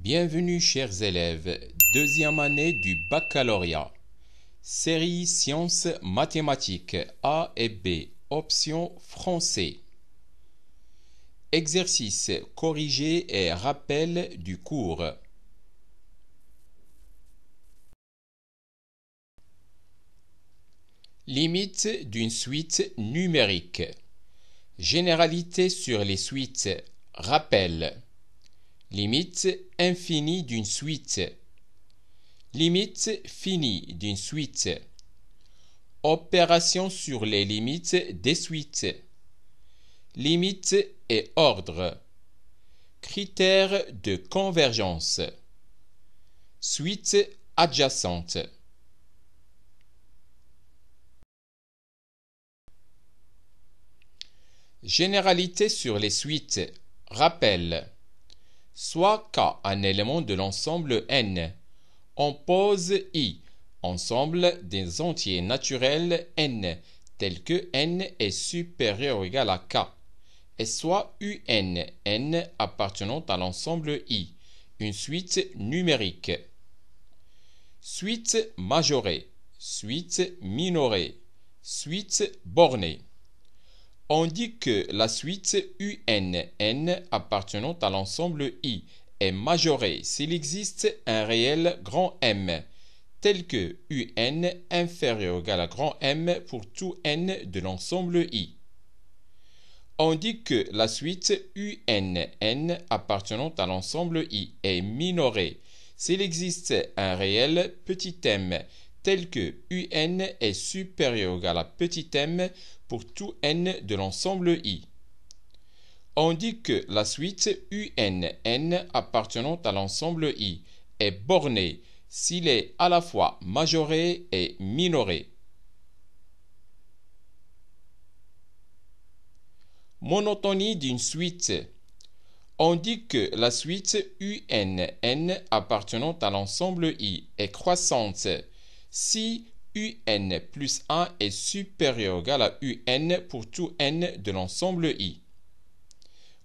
Bienvenue chers élèves, deuxième année du baccalauréat. Série sciences mathématiques A et B, option français. Exercice corrigé et rappel du cours. Limite d'une suite numérique. Généralité sur les suites. Rappel. Limite infinie d'une suite. Limite finie d'une suite. Opération sur les limites des suites. Limite et ordre. Critères de convergence. Suite adjacente. Généralité sur les suites. Rappel. Soit K un élément de l'ensemble N. On pose I, ensemble des entiers naturels N, tel que N est supérieur ou égal à K, et soit UN, N appartenant à l'ensemble I, une suite numérique. Suite majorée, suite minorée, suite bornée. On dit que la suite UN, N appartenant à l'ensemble I, est majorée s'il existe un réel grand M, tel que UN inférieur ou égal à grand M pour tout N de l'ensemble I. On dit que la suite UN, N appartenant à l'ensemble I est minorée s'il existe un réel petit m, tel que UN est supérieur ou égal à petit m pour tout n de l'ensemble I. On dit que la suite UN, N appartenant à l'ensemble I est bornée s'il est à la fois majoré et minoré. Monotonie d'une suite. On dit que la suite UN, N appartenant à l'ensemble I est croissante si UN plus 1 est supérieur ou égal à UN pour tout n de l'ensemble I.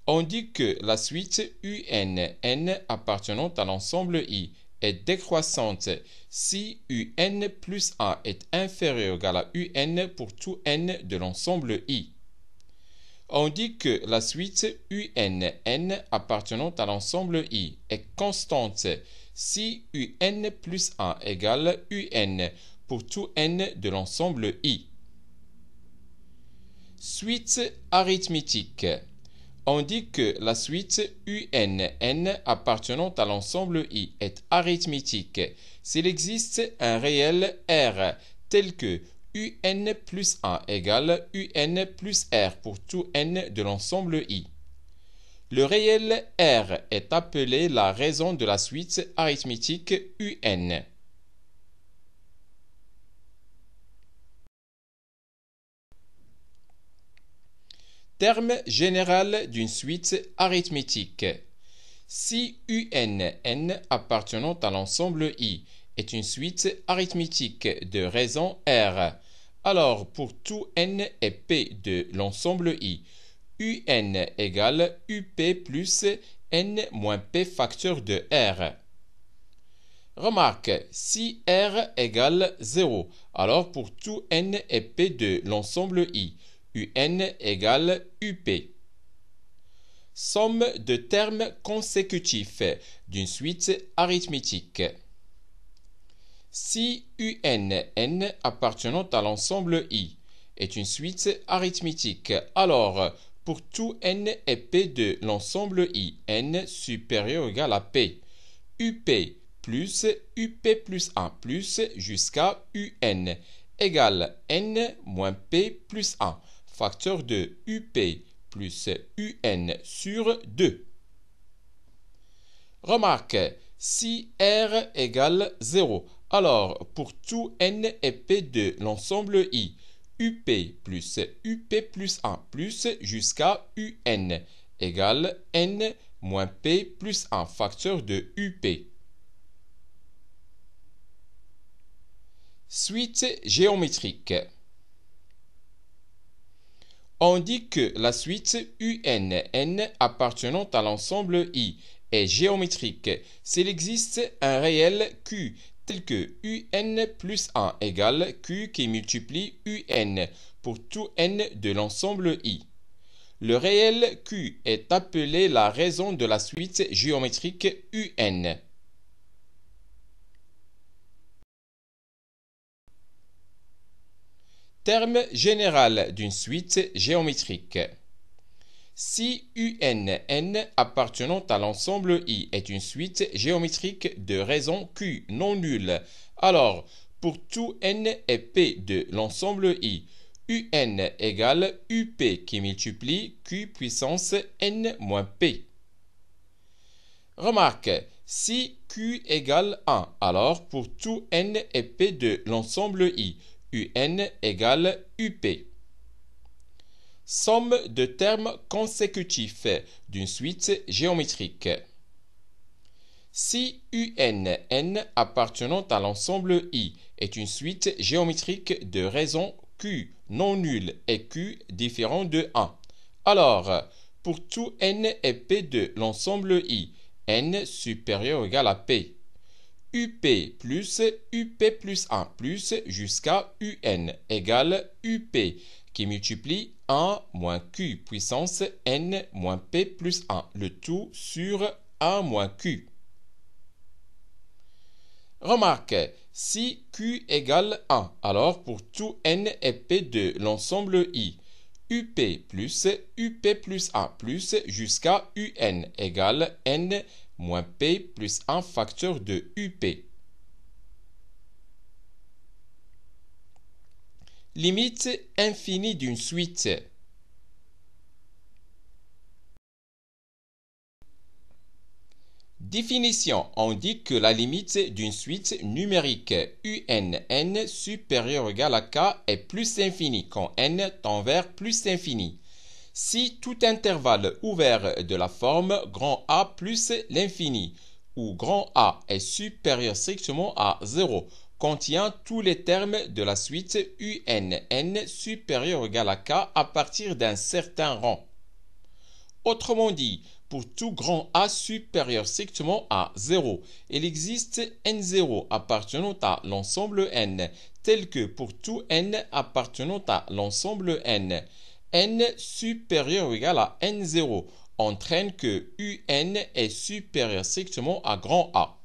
On dit que la suite UN, N appartenant à l'ensemble I est décroissante si UN plus 1 est inférieur ou égal à UN pour tout n de l'ensemble I. On dit que la suite UN, N appartenant à l'ensemble I est constante si UN plus 1 égale UN pour tout n de l'ensemble I. Suite arithmétique. On dit que la suite UN, N appartenant à l'ensemble I est arithmétique s'il existe un réel R tel que UN plus 1 égale UN plus R pour tout n de l'ensemble I. Le réel R est appelé la raison de la suite arithmétique UN. Terme général d'une suite arithmétique. Si UN, N appartenant à l'ensemble I est une suite arithmétique de raison R, alors pour tout n et P de l'ensemble I, UN égale UP plus N moins P facteur de R. Remarque, si R égale 0, alors pour tout n et P de l'ensemble I, UN égale UP. Somme de termes consécutifs d'une suite arithmétique. Si UN, N appartenant à l'ensemble I est une suite arithmétique, alors pour tout n et P de l'ensemble I, N supérieur ou égal à P, UP plus UP plus 1 plus jusqu'à UN égale N moins P plus 1, facteur de UP plus UN sur 2. Remarque, si R égale 0, alors pour tout n et P de l'ensemble I, UP plus UP plus 1 plus jusqu'à UN égale N moins P plus 1, facteur de UP. Suite géométrique. On dit que la suite UN, N appartenant à l'ensemble I est géométrique s'il existe un réel Q tel que UN plus 1 égale Q qui multiplie UN pour tout n de l'ensemble I. Le réel Q est appelé la raison de la suite géométrique UN. Terme général d'une suite géométrique. Si UNN appartenant à l'ensemble I est une suite géométrique de raisons Q non nulles, alors pour tout n et P de l'ensemble I, UN égale UP qui multiplie Q puissance n moins P. Remarque, si Q égale 1, alors pour tout n et P de l'ensemble I, UN égale UP. Somme de termes consécutifs d'une suite géométrique. Si UNN appartenant à l'ensemble I est une suite géométrique de raisons Q non nulles et Q différent de 1, alors pour tout n et P de l'ensemble I, n supérieur ou égal à P, UP plus 1 plus jusqu'à UN égale UP qui multiplie 1 moins Q puissance n moins P plus 1, le tout sur 1 moins Q. Remarque, si Q égale 1, alors pour tout n et P de l'ensemble I, UP plus 1 plus jusqu'à UN égale n moins P plus 1 facteur de UP. Limite infinie d'une suite. Définition, on dit que la limite d'une suite numérique UNN supérieure ou égale à K est plus infinie quand n tend vers plus infini. Si tout intervalle ouvert de la forme grand A plus l'infini, où grand A est supérieur strictement à 0, contient tous les termes de la suite UNN supérieur ou égal à K à partir d'un certain rang. Autrement dit, pour tout grand A supérieur strictement à 0, il existe N0 appartenant à l'ensemble N, tel que pour tout N appartenant à l'ensemble N, N supérieur ou égal à N0 entraîne que UN est supérieur strictement à grand A.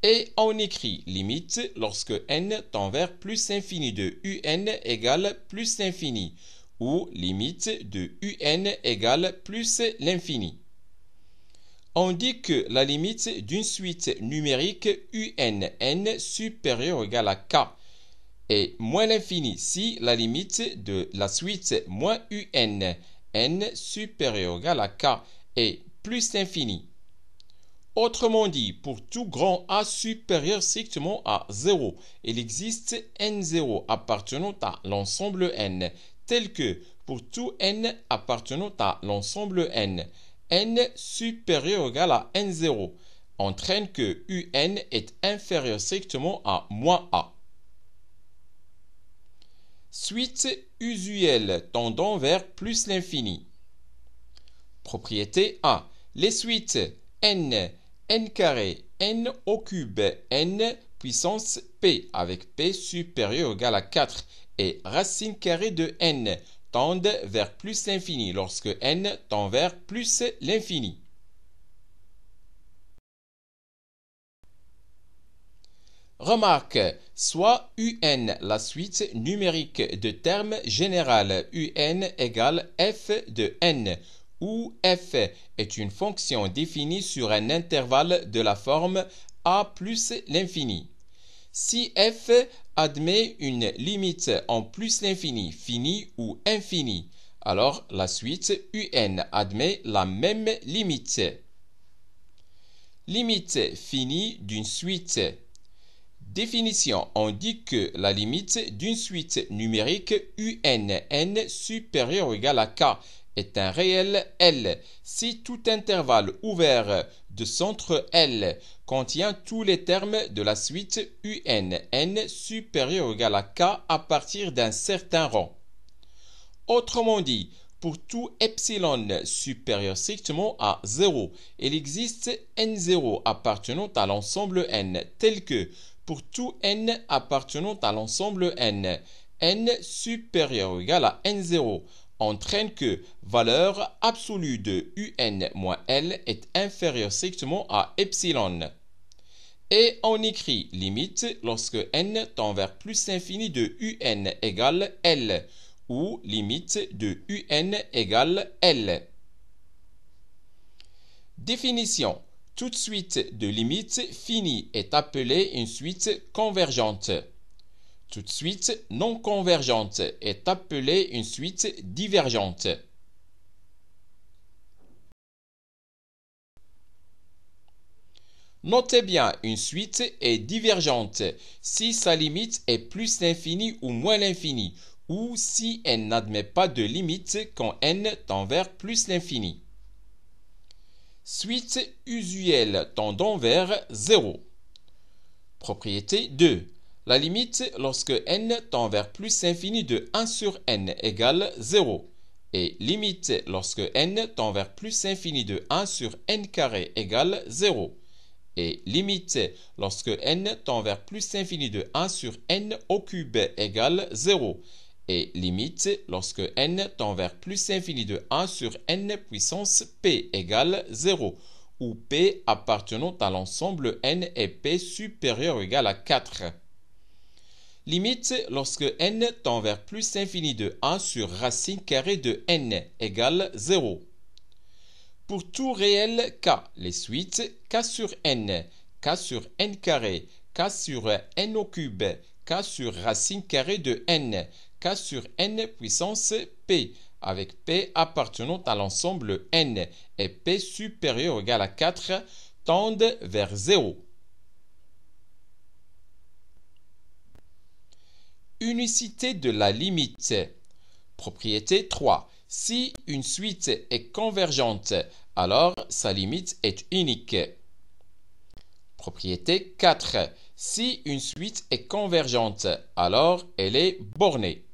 Et on écrit limite lorsque n tend vers plus infini de UN égale plus l'infini, ou limite de UN égale plus l'infini. On dit que la limite d'une suite numérique UNN supérieure ou égale à K est moins l'infini si la limite de la suite moins UN n supérieur ou égal à K est plus l'infini. Autrement dit, pour tout grand A supérieur strictement à 0, il existe N0 appartenant à l'ensemble N, tel que pour tout N appartenant à l'ensemble N, N supérieur ou égal à N0, entraîne que UN est inférieur strictement à moins A. Suite usuelle tendant vers plus l'infini. Propriété 1. Les suites n carré, n au cube, n puissance p avec p supérieur ou égal à 4 et racine carrée de n tendent vers plus l'infini lorsque n tend vers plus l'infini. Remarque, soit UN, la suite numérique de termes général UN égale f de n, où f est une fonction définie sur un intervalle de la forme a plus l'infini. Si f admet une limite en plus l'infini, fini ou infini, alors la suite UN admet la même limite. Limite finie d'une suite. Définition, on dit que la limite d'une suite numérique UNN supérieure ou égale à K est un réel L si tout intervalle ouvert de centre L contient tous les termes de la suite UNN supérieur ou égal à K à partir d'un certain rang. Autrement dit, Pour tout epsilon supérieur strictement à 0, il existe n0 appartenant à l'ensemble n, tel que pour tout n appartenant à l'ensemble n, n supérieur ou égal à n0 entraîne que valeur absolue de un moins L est inférieure strictement à epsilon. Et on écrit limite lorsque n tend vers plus l'infini de un égale L, ou limite de un égale L. Définition. Toute suite de limites finies est appelée une suite convergente. Toute suite non convergente est appelée une suite divergente. Notez bien, une suite est divergente si sa limite est plus l'infini ou moins l'infini, ou si elle n'admet pas de limite quand n tend vers plus l'infini. Suite usuelle tendant vers 0. Propriété 2. La limite lorsque n tend vers plus l'infini de 1 sur n égale 0. Et limite lorsque n tend vers plus l'infini de 1 sur n carré égale 0. Et limite lorsque n tend vers plus l'infini de 1 sur n au cube égale 0. Et limite lorsque n tend vers plus l'infini de 1 sur n puissance p égale 0, où p appartenant à l'ensemble n est p supérieur ou égal à 4. Limite lorsque n tend vers plus l'infini de 1 sur racine carrée de n égale 0. Pour tout réel k, les suites k sur n carré, k sur n au cube, k sur racine carrée de n, k sur n puissance p, avec p appartenant à l'ensemble n et p supérieur ou égal à 4, tendent vers 0. Unicité de la limite. Propriété 3. Si une suite est convergente, alors sa limite est unique. Propriété 4. Si une suite est convergente, alors elle est bornée.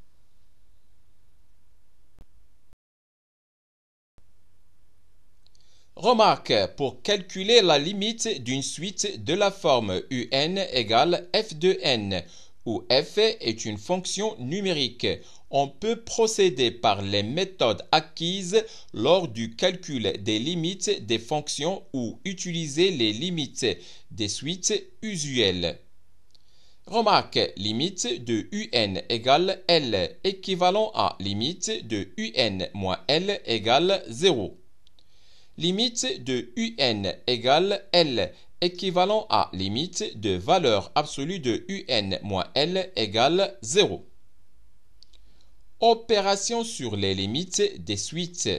Remarque, pour calculer la limite d'une suite de la forme un égale f de n, où f est une fonction numérique, on peut procéder par les méthodes acquises lors du calcul des limites des fonctions ou utiliser les limites des suites usuelles. Remarque, limite de un égale L, équivalent à limite de un moins L égale 0. Limite de un égale L, équivalent à limite de valeur absolue de un moins L égale 0. Opération sur les limites des suites.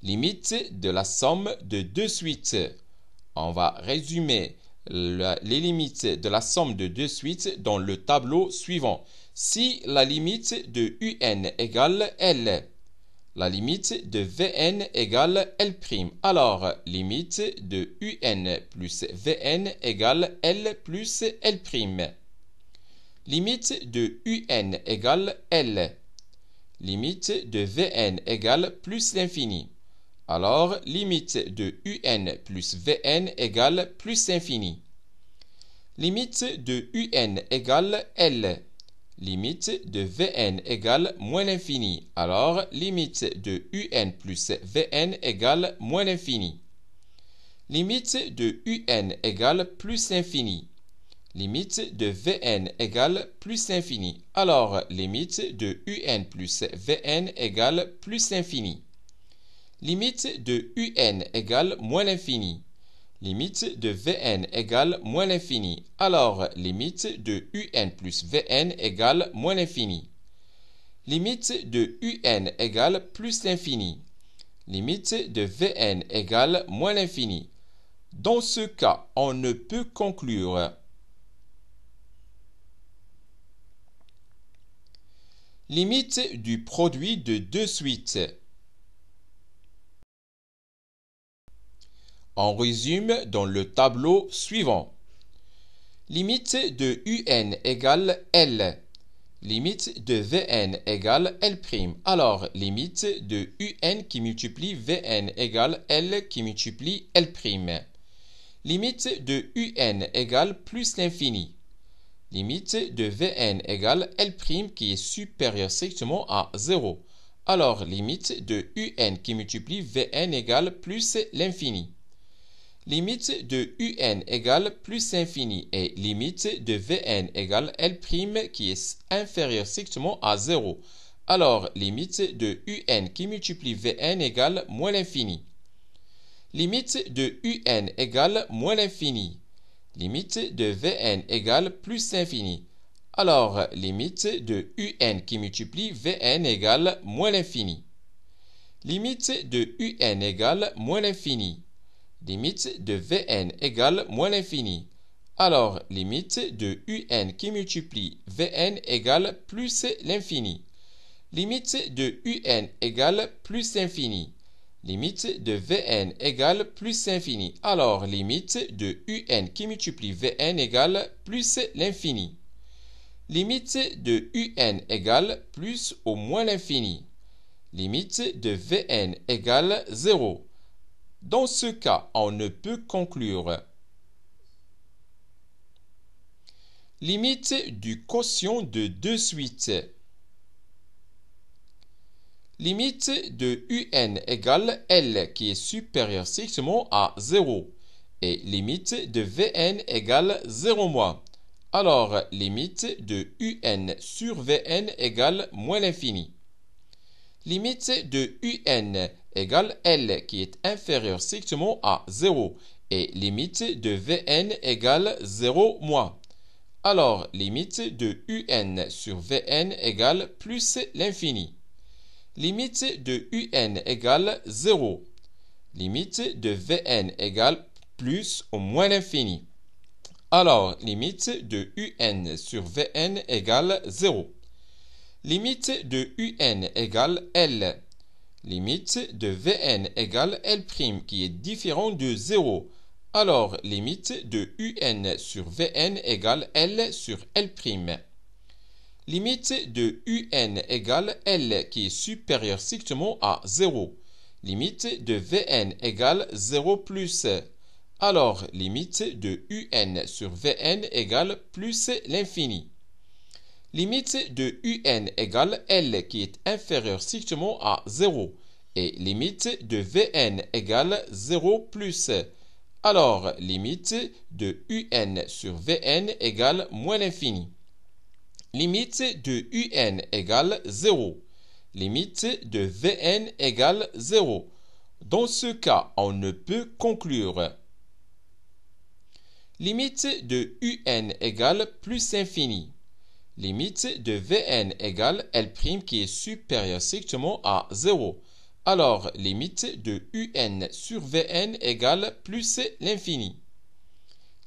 Limite de la somme de deux suites. On va résumer les limites de la somme de deux suites dans le tableau suivant. Si la limite de un égale L, la limite de Vn égale L', alors limite de un plus Vn égale L plus L'. Limite de un égale L. Limite de Vn égale plus l'infini. Alors, limite de un plus Vn égale plus l'infini. Limite de un égale L. Limite de Vn égale moins l'infini. Alors, limite de un plus Vn égale moins l'infini. Limite de un égale plus l'infini. Limite de Vn égale plus l'infini. Alors, limite de un plus Vn égale plus l'infini. Limite de un égale moins l'infini. Limite de Vn égale moins l'infini. Alors, limite de un plus Vn égale moins l'infini. Limite de un égale plus l'infini. Limite de Vn égale moins l'infini. Dans ce cas, on ne peut conclure. Limite du produit de deux suites. On résume dans le tableau suivant. Limite de un égale L. Limite de Vn égale L'. Alors, limite de Un qui multiplie Vn égale L qui multiplie L'. Limite de Un égale plus l'infini. Limite de Vn égale L' qui est supérieur strictement à 0. Alors, limite de Un qui multiplie Vn égale plus l'infini. Limite de Un égale plus l'infini et limite de Vn égale L' qui est inférieur strictement à 0. Alors, limite de Un qui multiplie Vn égale moins l'infini. Limite de Un égale moins l'infini. Limite de Vn égale plus l'infini. Alors, limite de Un qui multiplie Vn égale moins l'infini. Limite de Un égale moins l'infini. Limite de Vn égale moins l'infini. Alors, limite de Un qui multiplie Vn égale plus l'infini. Limite de Un égale plus l'infini. Limite de Vn égale plus l'infini. Alors, limite de Un qui multiplie Vn égale plus l'infini. Limite de Un égale plus ou moins l'infini. Limite de Vn égale 0. Dans ce cas, on ne peut conclure. Limite du quotient de deux suites. Limite de Un égale L qui est supérieur strictement à 0. Et limite de Vn égale 0-. Alors, limite de Un sur Vn égale moins l'infini. Limite de Un égale L qui est inférieur strictement à 0 et limite de Vn égale 0-. Alors, limite de Un sur Vn égale plus l'infini. Limite de Un égale 0. Limite de Vn égale plus ou moins l'infini. Alors, limite de Un sur Vn égale 0. Limite de Un égale L. Limite de Vn égale L' qui est différent de 0. Alors, limite de Un sur Vn égale L sur L'. Limite de Un égale L qui est supérieur strictement à 0. Limite de Vn égale 0 plus. Alors, limite de Un sur Vn égale plus l'infini. Limite de Un égale L qui est inférieur strictement à 0 et limite de Vn égale 0 plus. Alors, limite de Un sur Vn égale moins l'infini. Limite de Un égale 0. Limite de Vn égale 0. Dans ce cas, on ne peut conclure. Limite de Un égale plus infini. Limite de Vn égale L' qui est supérieur strictement à 0. Alors, limite de Un sur Vn égale plus l'infini.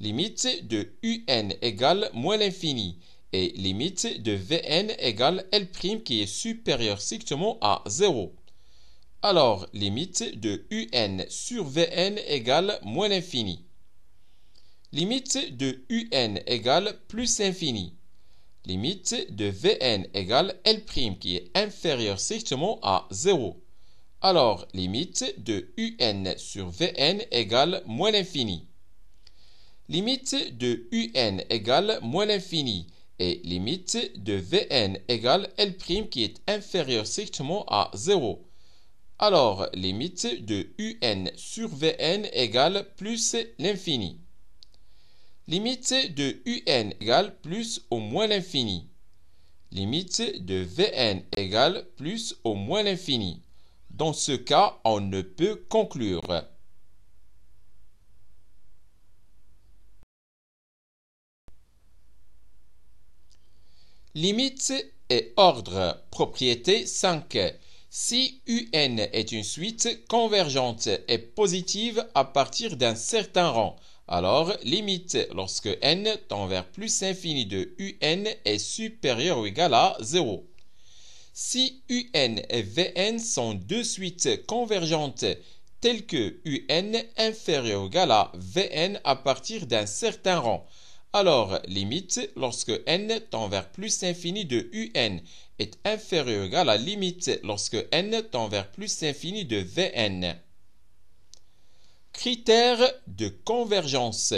Limite de Un égale moins l'infini. Et limite de Vn égale L' qui est supérieur strictement à 0. Alors, limite de Un sur Vn égale moins l'infini. Limite de Un égale plus infini. Limite de Vn égale L' qui est inférieur strictement à 0. Alors, limite de Un sur Vn égale moins l'infini. Limite de Un égale moins l'infini. Et limite de Vn égale L' qui est inférieur strictement à 0. Alors, limite de Un sur Vn égale plus l'infini. Limite de Un égale plus ou moins l'infini. Limite de Vn égale plus ou moins l'infini. Dans ce cas, on ne peut conclure. Limite et ordre. Propriété 5. Si Un est une suite convergente et positive à partir d'un certain rang, alors limite lorsque n tend vers plus infini de Un est supérieur ou égal à 0. Si Un et Vn sont deux suites convergentes telles que Un inférieur ou égal à Vn à partir d'un certain rang, Alors, limite lorsque n tend vers plus l'infini de un est inférieur ou égal à limite lorsque n tend vers plus l'infini de vn. Critères de convergence.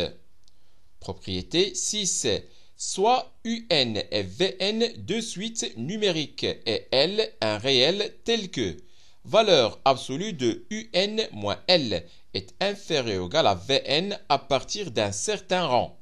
Propriété 6. Soit un et vn deux suites numériques et L un réel tel que valeur absolue de un moins L est inférieure ou égale à vn à partir d'un certain rang.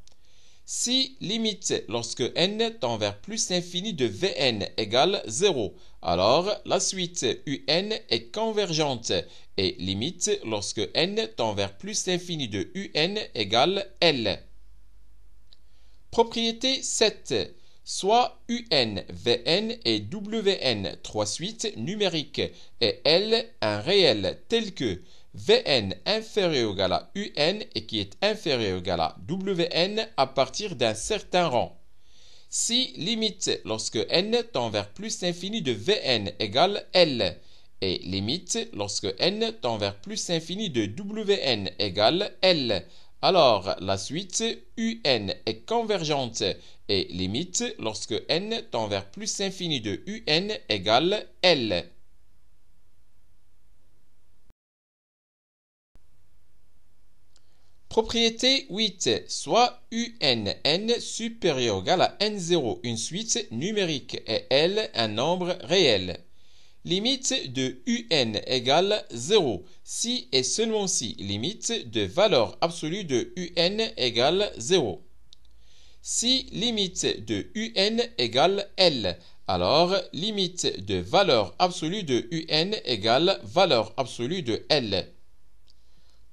Si limite lorsque n tend vers plus l'infini de vn égale 0, alors la suite un est convergente et limite lorsque n tend vers plus l'infini de un égale L. Propriété 7. Soit un, vn et wn trois suites numériques et L un réel tel que vn inférieur ou égal à un et qui est inférieur ou égal à wn à partir d'un certain rang. Si limite lorsque n tend vers plus l'infini de vn égale L et limite lorsque n tend vers plus l'infini de wn égale L, alors la suite un est convergente et limite lorsque n tend vers plus l'infini de un égale L. Propriété 8. Soit n supérieur ou égal à n0 une suite numérique et L un nombre réel. Limite de un égale 0 si et seulement si limite de valeur absolue de un égale 0. Si limite de un égale L, alors limite de valeur absolue de un égale valeur absolue de L.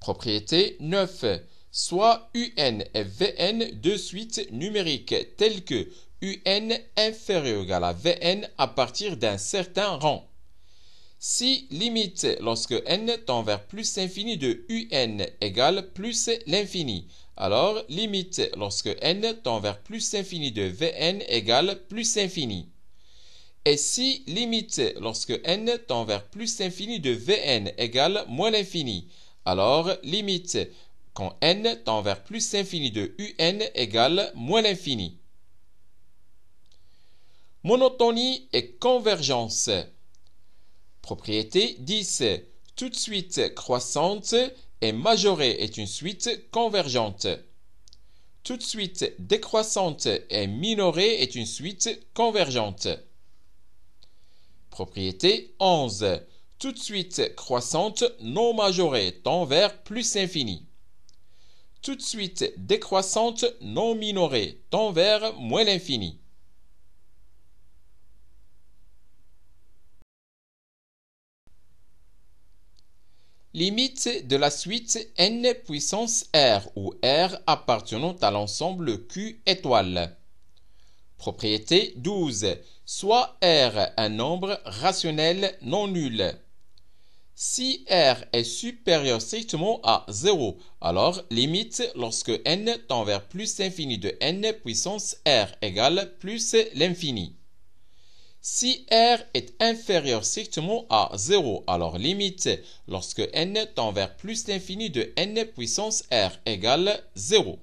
Propriété 9. Soit un et vn deux suites numériques telles que un inférieur ou égal à vn à partir d'un certain rang. Si limite lorsque n tend vers plus l'infini de un égale plus l'infini, alors limite lorsque n tend vers plus l'infini de vn égale plus l'infini. Et si limite lorsque n tend vers plus l'infini de vn égale moins l'infini, alors limite quand n tend vers plus l'infini de un égale moins l'infini. Monotonie et convergence. Propriété 10. Toute suite croissante et majorée est une suite convergente. Toute suite décroissante et minorée est une suite convergente. Propriété 11. Toute suite croissante non majorée tend vers plus l'infini. Toute suite décroissante non minorée tend vers moins l'infini. Limite de la suite n puissance r où r appartenant à l'ensemble Q étoile. Propriété 12. Soit r un nombre rationnel non nul. Si r est supérieur strictement à 0, alors limite lorsque n tend vers plus l'infini de n puissance r égale plus l'infini. Si r est inférieur strictement à 0, alors limite lorsque n tend vers plus l'infini de n puissance r égale 0.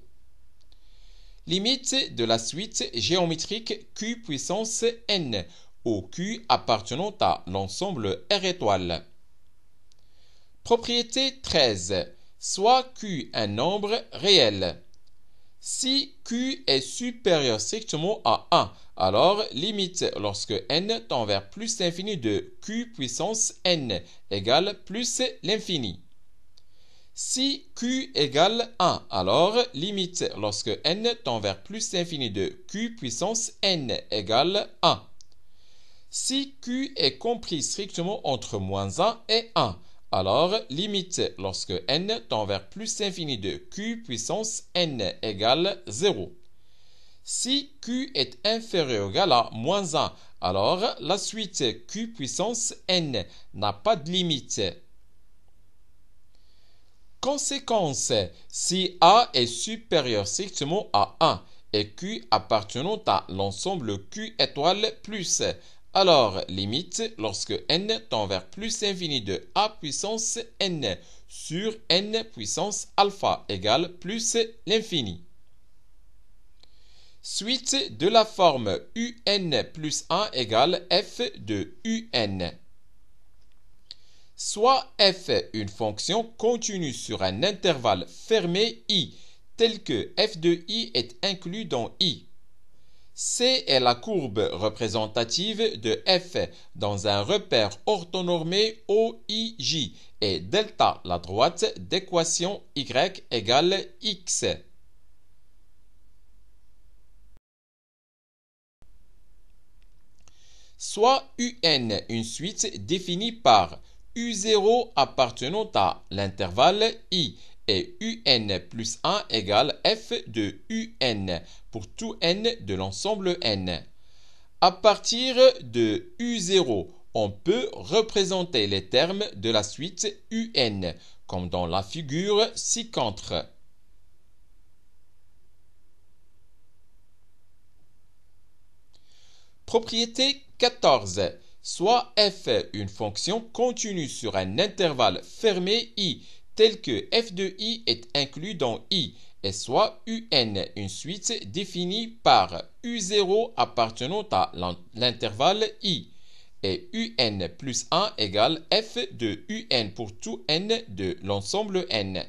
Limite de la suite géométrique Q puissance n, où Q appartenant à l'ensemble R étoile. Propriété 13. Soit Q un nombre réel. Si Q est supérieur strictement à 1, alors limite lorsque n tend vers plus l'infini de Q puissance n égale plus l'infini. Si Q égale 1, alors limite lorsque n tend vers plus l'infini de Q puissance n égale 1. Si Q est compris strictement entre moins 1 et 1, alors limite lorsque n tend vers plus l'infini de Q puissance n égale 0. Si Q est inférieur ou égal à moins 1, alors la suite Q puissance n n'a pas de limite. Conséquence, si A est supérieur strictement à 1 et Q appartenant à l'ensemble Q étoile plus, alors limite lorsque n tend vers plus l'infini de A puissance n sur n puissance alpha égale plus l'infini. Suite de la forme un plus 1 égale f de un. Soit f une fonction continue sur un intervalle fermé i, tel que f de i est inclus dans i. C est la courbe représentative de f dans un repère orthonormé OIJ et delta la droite d'équation y égale x. Soit un une suite définie par u0 appartenant à l'intervalle i et un plus 1 égale f de un pour tout n de l'ensemble n. À partir de u0, on peut représenter les termes de la suite un, comme dans la figure ci-contre. Propriété 14. Soit f une fonction continue sur un intervalle fermé i, tel que f de i est inclus dans i, et soit un une suite définie par u0 appartenant à l'intervalle i, et un plus 1 égale f de un pour tout n de l'ensemble n.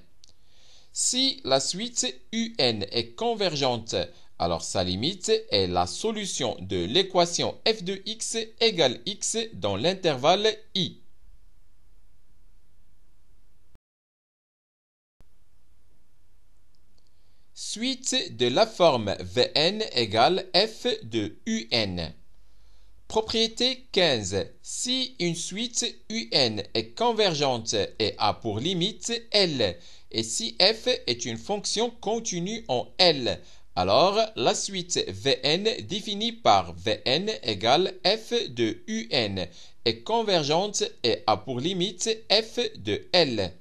Si la suite un est convergente, alors sa limite est la solution de l'équation f de x égale x dans l'intervalle i. Suite de la forme Vn égale f de un. Propriété 15. Si une suite un est convergente et a pour limite L, et si f est une fonction continue en L, alors la suite Vn définie par Vn égale f de un est convergente et a pour limite f de L.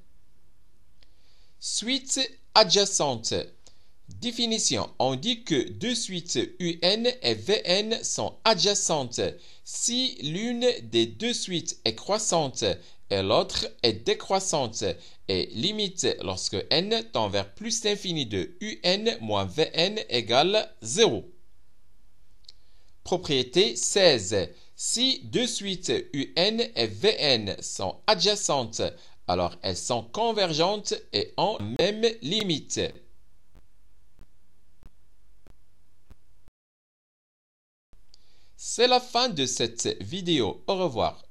Suite adjacente. Définition. On dit que deux suites un et Vn sont adjacentes si l'une des deux suites est croissante et l'autre est décroissante, et limite lorsque n tend vers plus l'infini de un moins Vn égale 0. Propriété 16. Si deux suites un et Vn sont adjacentes, alors elles sont convergentes et ont même limite. C'est la fin de cette vidéo. Au revoir.